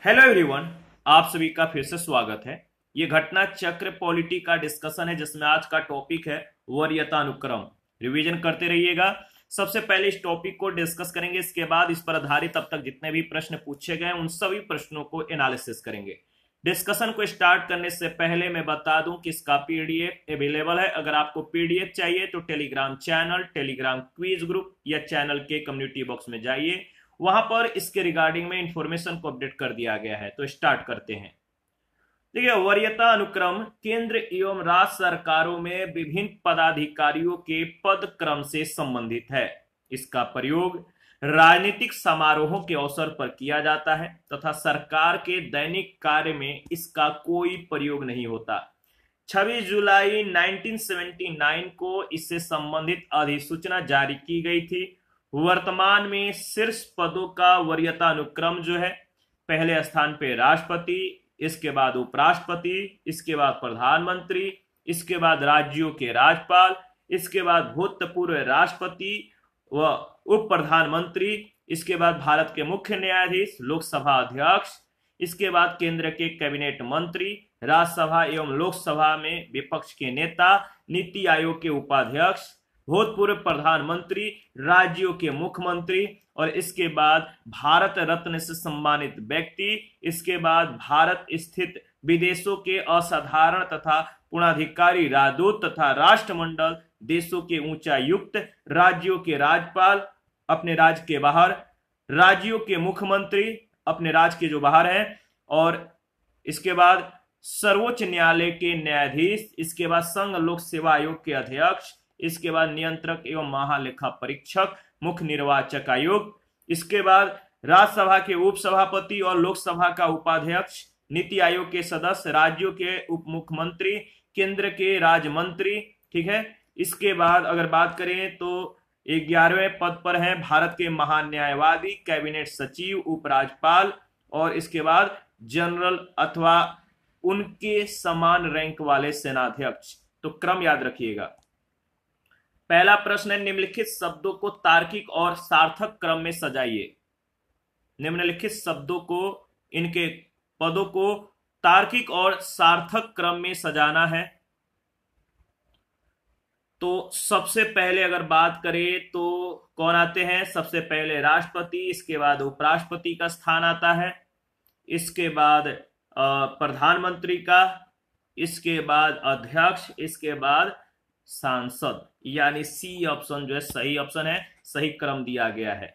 Hello everyone, आप सभी का फिर से स्वागत है। ये घटना चक्र पॉलिटी का डिस्कशन है जिसमें आज का टॉपिक है वरीयता अनुक्रम। रिवीजन करते रहिएगा। सबसे पहले इस टॉपिक को डिस्कस करेंगे, इसके बाद इस पर आधारित अब तक जितने भी प्रश्न पूछे गए उन सभी प्रश्नों को एनालिसिस करेंगे। डिस्कशन को स्टार्ट करने से पहले मैं बता दूं कि इसका पीडीएफ अवेलेबल है। अगर आपको पीडीएफ चाहिए तो Telegram channel, Telegram quiz group या चैनल के कम्युनिटी बॉक्स में जाइए, वहां पर इसके रिगार्डिंग में इंफॉर्मेशन को अपडेट कर दिया गया है। तो स्टार्ट करते हैं। देखिए, वरीयता अनुक्रम केंद्र एवं राज्य सरकारों में विभिन्न पदाधिकारियों के पद क्रम से संबंधित है। इसका प्रयोग राजनीतिक समारोहों के अवसर पर किया जाता है तथा सरकार के दैनिक कार्य में इसका कोई प्रयोग नहीं होता। 26 जुलाई 1979 को इससे संबंधित अधिसूचना जारी की गई थी। वर्तमान में शीर्ष पदों का वरीयता अनुक्रम जो है, पहले स्थान पे राष्ट्रपति, इसके बाद उपराष्ट्रपति, इसके बाद प्रधानमंत्री, इसके बाद राज्यों के राज्यपाल, इसके बाद भूतपूर्व राष्ट्रपति व उप प्रधानमंत्री, इसके बाद भारत के मुख्य न्यायाधीश, लोकसभा अध्यक्ष, इसके बाद केंद्र के कैबिनेट मंत्री, राज्यसभा एवं लोकसभा में विपक्ष के नेता, नीति आयोग के उपाध्यक्ष, भूतपूर्व प्रधानमंत्री, राज्यों के मुख्यमंत्री, और इसके बाद भारत रत्न से सम्मानित व्यक्ति, इसके बाद भारत स्थित विदेशों के असाधारण तथा पूर्णाधिकारी राजदूत तथा राष्ट्रमंडल, देशों के उच्चायुक्त, राज्यों के राज्यपाल अपने राज्य के बाहर, राज्यों के मुख्यमंत्री अपने राज्य के जो बाहर हैं, और इसके बाद सर्वोच्च न्यायालय के न्यायाधीश, इसके बाद संघ लोक सेवा आयोग के अध्यक्ष, इसके बाद नियंत्रक एवं महालेखा परीक्षक, मुख्य निर्वाचक आयोग, इसके बाद राज्यसभा के उपसभापति और लोकसभा का उपाध्यक्ष, नीति आयोग के सदस्य, राज्यों के उप मुख्यमंत्री, केंद्र के राज्य मंत्री। ठीक है। इसके बाद अगर बात करें तो 11वें पद पर हैं भारत के महान्यायवादी, कैबिनेट सचिव, उपराज्यपाल, और इसके बाद जनरल अथवा उनके समान रैंक वाले सेनाध्यक्ष। तो क्रम याद रखिएगा। पहला प्रश्न है, निम्नलिखित शब्दों को तार्किक और सार्थक क्रम में सजाइए। निम्नलिखित शब्दों को, इनके पदों को तार्किक और सार्थक क्रम में सजाना है। तो सबसे पहले अगर बात करें तो कौन आते हैं? सबसे पहले राष्ट्रपति, इसके बाद उपराष्ट्रपति का स्थान आता है, इसके बाद प्रधानमंत्री का, इसके बाद अध्यक्ष, इसके बाद सांसद। यानी सी ऑप्शन जो है सही ऑप्शन है, सही क्रम दिया गया है।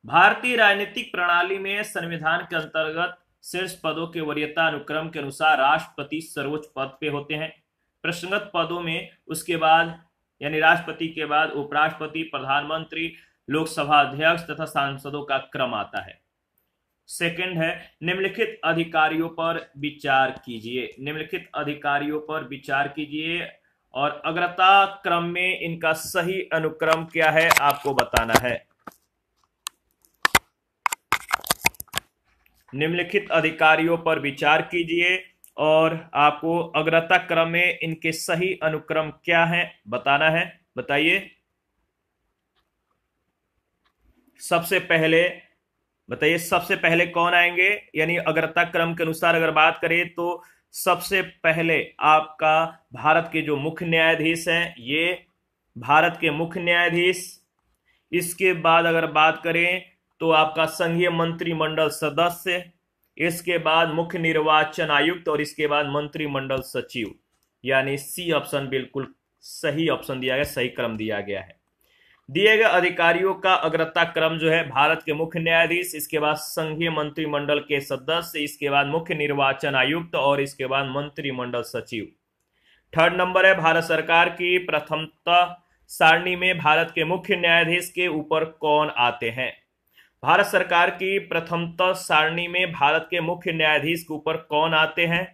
भारतीय राजनीतिक प्रणाली में संविधान के अंतर्गत शीर्ष पदों के वरीयता अनुक्रम के अनुसार राष्ट्रपति सर्वोच्च पद पे होते हैं। प्रश्नगत पदों में उसके बाद यानी राष्ट्रपति के बाद उपराष्ट्रपति, प्रधानमंत्री, लोकसभा अध्यक्ष तथा सांसदों का क्रम आता है। सेकंड है, निम्नलिखित अधिकारियों पर विचार कीजिए। निम्नलिखित अधिकारियों पर विचार कीजिए और अग्रता क्रम में इनका सही अनुक्रम क्या है आपको बताना है। निम्नलिखित अधिकारियों पर विचार कीजिए और आपको अग्रता क्रम में इनके सही अनुक्रम क्या है बताना है। बताइए। सबसे पहले बताइए, सबसे पहले कौन आएंगे? यानी अग्रता क्रम के अनुसार अगर बात करें तो सबसे पहले आपका भारत के जो मुख्य न्यायाधीश हैं, ये भारत के मुख्य न्यायाधीश। इसके बाद अगर बात करें तो आपका संघीय मंत्रिमंडल सदस्य, इसके बाद मुख्य निर्वाचन आयुक्त, और इसके बाद मंत्रिमंडल सचिव। यानी सी ऑप्शन बिल्कुल सही ऑप्शन दिया गया, सही क्रम दिया गया है। दिए गए अधिकारियों का अग्रता क्रम जो है, भारत के मुख्य न्यायाधीश, इसके बाद संघीय मंत्रिमंडल के सदस्य, इसके बाद मुख्य निर्वाचन आयुक्त, और इसके बाद मंत्रिमंडल सचिव। थर्ड नंबर है, भारत सरकार की प्रथमता सारणी में भारत के मुख्य न्यायाधीश के ऊपर कौन आते हैं? भारत सरकार की प्रथमता सारणी में भारत के मुख्य न्यायाधीश के ऊपर कौन आते हैं?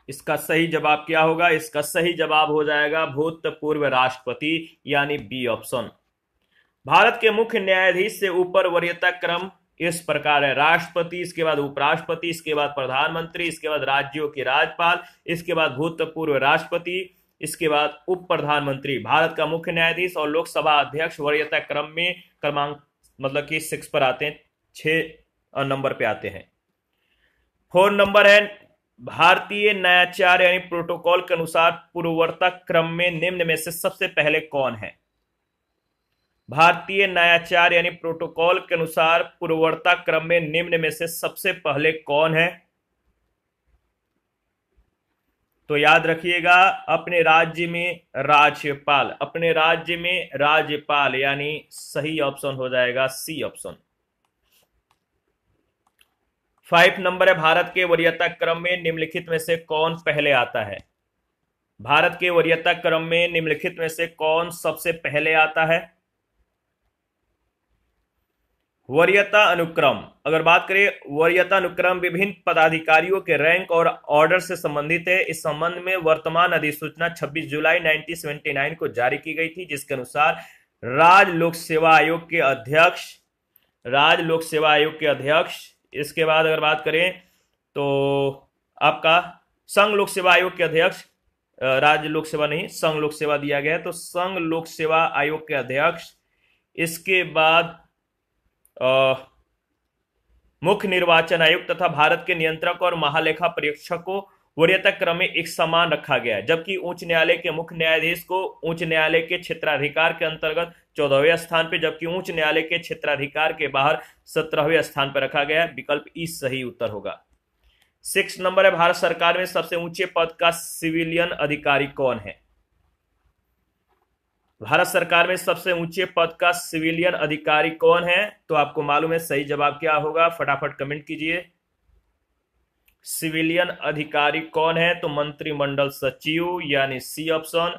इसका सही जवाब क्या होगा? इसका सही जवाब हो जाएगा भूतपूर्व राष्ट्रपति, यानी बी ऑप्शन। भारत के मुख्य न्यायाधीश से ऊपर वरीयता क्रम इस प्रकार है, राष्ट्रपति, इसके बाद उपराष्ट्रपति, इसके बाद प्रधानमंत्री, इसके बाद राज्यों के राज्यपाल, इसके बाद भूतपूर्व राष्ट्रपति, इसके बाद उप प्रधानमंत्री, भारत का मुख्य न्यायाधीश और लोकसभा अध्यक्ष वरीयता क्रम में क्रमांक मतलब कि 6 पर आते हैं, 6 नंबर पे आते हैं। 4 नंबर है, भारतीय न्यायाचार यानी प्रोटोकॉल के अनुसार पूर्ववर्ती क्रम में निम्न में से सबसे पहले कौन है? भारतीय न्यायाचार यानी प्रोटोकॉल के अनुसार पूर्ववर्ती क्रम में निम्न में से सबसे पहले कौन है? तो याद रखिएगा, अपने राज्य में राज्यपाल, अपने राज्य में राज्यपाल, यानी सही ऑप्शन हो जाएगा सी ऑप्शन। 5 नंबर है, भारत के वरीयता क्रम में निम्नलिखित में से कौन पहले आता है? भारत के वरीयता क्रम में निम्नलिखित में से कौन सबसे पहले आता है? वरीयता अनुक्रम, अगर बात करें वरीयता अनुक्रम विभिन्न पदाधिकारियों के रैंक और ऑर्डर से संबंधित है। इस संबंध में वर्तमान अधिसूचना 26 जुलाई 1979 को जारी की गई थी, जिसके अनुसार राज्य लोक सेवा आयोग के अध्यक्ष, राज्य लोक सेवा आयोग के अध्यक्ष, इसके बाद अगर बात करें तो आपका संघ लोक सेवा आयोग के अध्यक्ष, राज्य लोक सेवा नहीं, संघ लोक सेवा दिया गया है, तो संघ लोक सेवा आयोग के अध्यक्ष, इसके बाद मुख्य निर्वाचन आयुक्त तथा भारत के नियंत्रक और महालेखा परीक्षक को वरीयता क्रम में एक समान रखा गया है, जबकि उच्च न्यायालय के मुख्य न्यायाधीश को उच्च न्यायालय के क्षेत्राधिकार के अंतर्गत 14वें स्थान पर, जबकि उच्च न्यायालय के क्षेत्राधिकार के बाहर 17वें स्थान पर रखा गया है। विकल्प ई सही उत्तर होगा। 6 नंबर है, भारत सरकार में सबसे ऊंचे पद का सिविलियन अधिकारी कौन है? भारत सरकार में सबसे ऊंचे पद का सिविलियन अधिकारी कौन है? तो आपको मालूम है सही जवाब क्या होगा, फटाफट कमेंट कीजिए। सिविलियन अधिकारी कौन है? तो मंत्रिमंडल सचिव, यानी सी ऑप्शन।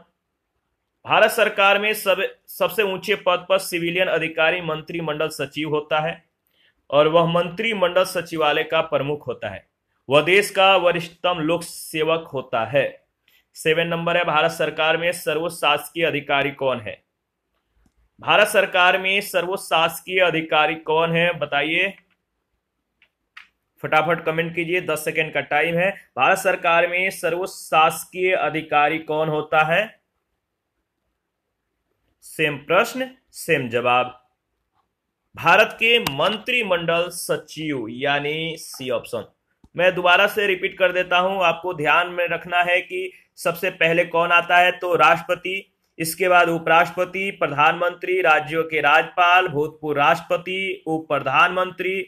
भारत सरकार में सबसे ऊंचे पद पर सिविलियन अधिकारी मंत्रिमंडल सचिव होता है और वह मंत्रिमंडल सचिवालय का प्रमुख होता है। वह देश का वरिष्ठतम लोक सेवक होता है। 7 नंबर है, भारत सरकार में सर्वोच्च शासकीय अधिकारी कौन है? भारत सरकार में सर्वोच्च शासकीय अधिकारी कौन है, बताइए, फटाफट कमेंट कीजिए, 10 सेकेंड का टाइम है। भारत सरकार में सर्वोच्च शासकीय अधिकारी कौन होता है? सेम प्रश्न सेम जवाब, भारत के मंत्रिमंडल सचिव, यानी सी ऑप्शन। मैं दोबारा से रिपीट कर देता हूं, आपको ध्यान में रखना है कि सबसे पहले कौन आता है, तो राष्ट्रपति, इसके बाद उपराष्ट्रपति, प्रधानमंत्री, राज्यों के राज्यपाल, भूतपूर्व राष्ट्रपति, उप प्रधानमंत्री,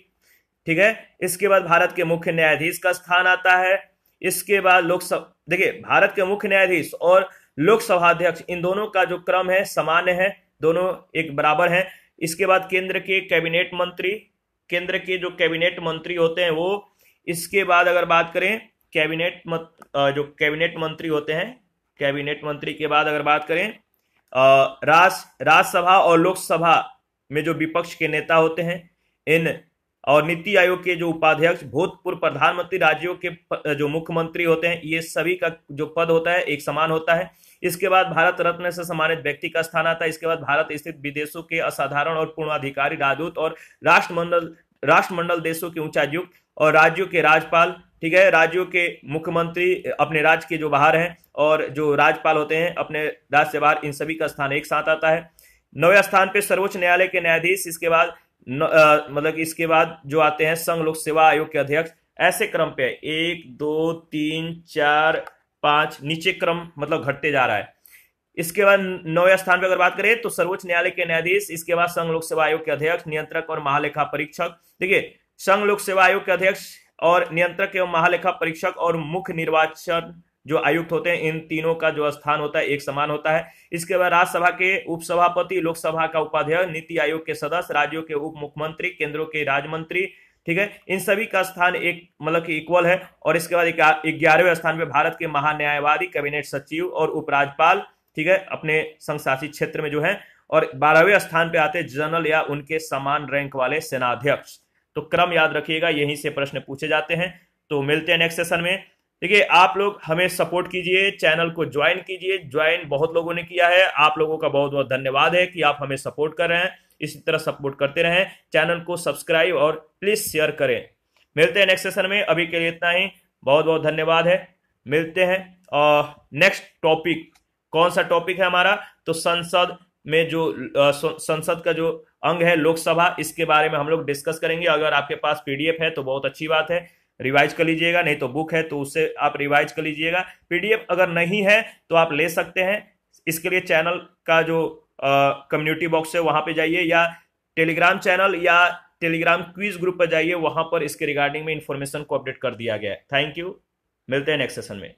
ठीक है। इसके बाद भारत के मुख्य न्यायाधीश का स्थान आता है। इसके बाद लोकसभा, देखिए भारत के मुख्य न्यायाधीश और लोकसभा अध्यक्ष, इन दोनों का जो क्रम है सामान्य है, दोनों एक बराबर है। इसके बाद केंद्र के कैबिनेट मंत्री, केंद्र के जो कैबिनेट मंत्री होते हैं वो, इसके बाद अगर बात करें जो कैबिनेट मंत्री होते हैं, कैबिनेट मंत्री के बाद अगर बात करें राज्यसभा और लोकसभा में जो विपक्ष के नेता होते हैं, इन और नीति आयोग के जो उपाध्यक्ष, भूतपूर्व प्रधानमंत्री, राज्यों के जो मुख्यमंत्री होते हैं, ये सभी का जो पद होता है एक समान होता है। इसके बाद भारत रत्न से सम्मानित व्यक्ति का स्थान आता है। इसके बाद भारत स्थित विदेशों के असाधारण और पूर्णाधिकारी, राजदूत और राष्ट्रमंडल देशों के उच्चायुक्त और राज्यों के राज्यपाल, ठीक है, राज्यों के मुख्यमंत्री अपने राज्य के जो बाहर हैं और जो राज्यपाल होते हैं अपने राज्य से बाहर, इन सभी का स्थान एक साथ आता है। 9वें स्थान पे सर्वोच्च न्यायालय के न्यायाधीश, इसके बाद मतलब इसके बाद जो आते हैं संघ लोक सेवा आयोग के अध्यक्ष। ऐसे क्रम पे 1 2 3 4 5 नीचे क्रम मतलब घटते जा रहा है। इसके बाद 9वें स्थान पे अगर बात करें तो सर्वोच्च न्यायालय के न्यायाधीश, इसके बाद संघ लोक सेवा आयोग के अध्यक्ष, नियंत्रक और महालेखा परीक्षक। देखिए संघ लोक सेवा आयोग के अध्यक्ष और नियंत्रक एवं महालेखा परीक्षक और मुख्य निर्वाचन जो आयुक्त होते हैं, इन तीनों का जो स्थान होता है एक समान होता है। इसके बाद राज्यसभा के उपसभापति, लोकसभा का उपाध्यक्ष, नीति आयोग के सदस्य, राज्यों के उप मुख्यमंत्री, केंद्रों के राज्य मंत्री, ठीक है, इन सभी का स्थान एक मतलब कि इक्वल है। और इसके बाद 11वें स्थान पे भारत के महान्यायवादी, कैबिनेट सचिव और उपराज्यपाल, ठीक है, अपने संघ शासित क्षेत्र में जो है। और 12वें स्थान पे आते जनरल या उनके समान रैंक वाले सेनाध्यक्ष। तो क्रम याद रखिएगा, यहीं से प्रश्न पूछे जाते हैं। तो मिलते हैं नेक्स्ट सेशन में। देखिए आप लोग हमें सपोर्ट कीजिए, चैनल को ज्वाइन कीजिए। ज्वाइन बहुत लोगों ने किया है, आप लोगों का बहुत बहुत धन्यवाद है कि आप हमें सपोर्ट कर रहे हैं। इसी तरह सपोर्ट करते रहें, चैनल को सब्सक्राइब और प्लीज शेयर करें। मिलते हैं नेक्स्ट सेशन में, अभी के लिए इतना ही, बहुत बहुत धन्यवाद है। मिलते हैं। और नेक्स्ट टॉपिक कौन सा टॉपिक है हमारा, तो संसद में जो संसद का जो अंग है लोकसभा, इसके बारे में हम लोग डिस्कस करेंगे। अगर आपके पास पीडीएफ है तो बहुत अच्छी बात है, रिवाइज कर लीजिएगा, नहीं तो बुक है तो उससे आप रिवाइज कर लीजिएगा। पीडीएफ अगर नहीं है तो आप ले सकते हैं। इसके लिए चैनल का जो कम्युनिटी बॉक्स है वहां पे जाइए, या टेलीग्राम चैनल या टेलीग्राम क्विज ग्रुप पर जाइए, वहां पर इसके रिगार्डिंग में इंफॉर्मेशन को अपडेट कर दिया गया है। थैंक यू, मिलते हैं नेक्स्ट सेशन में।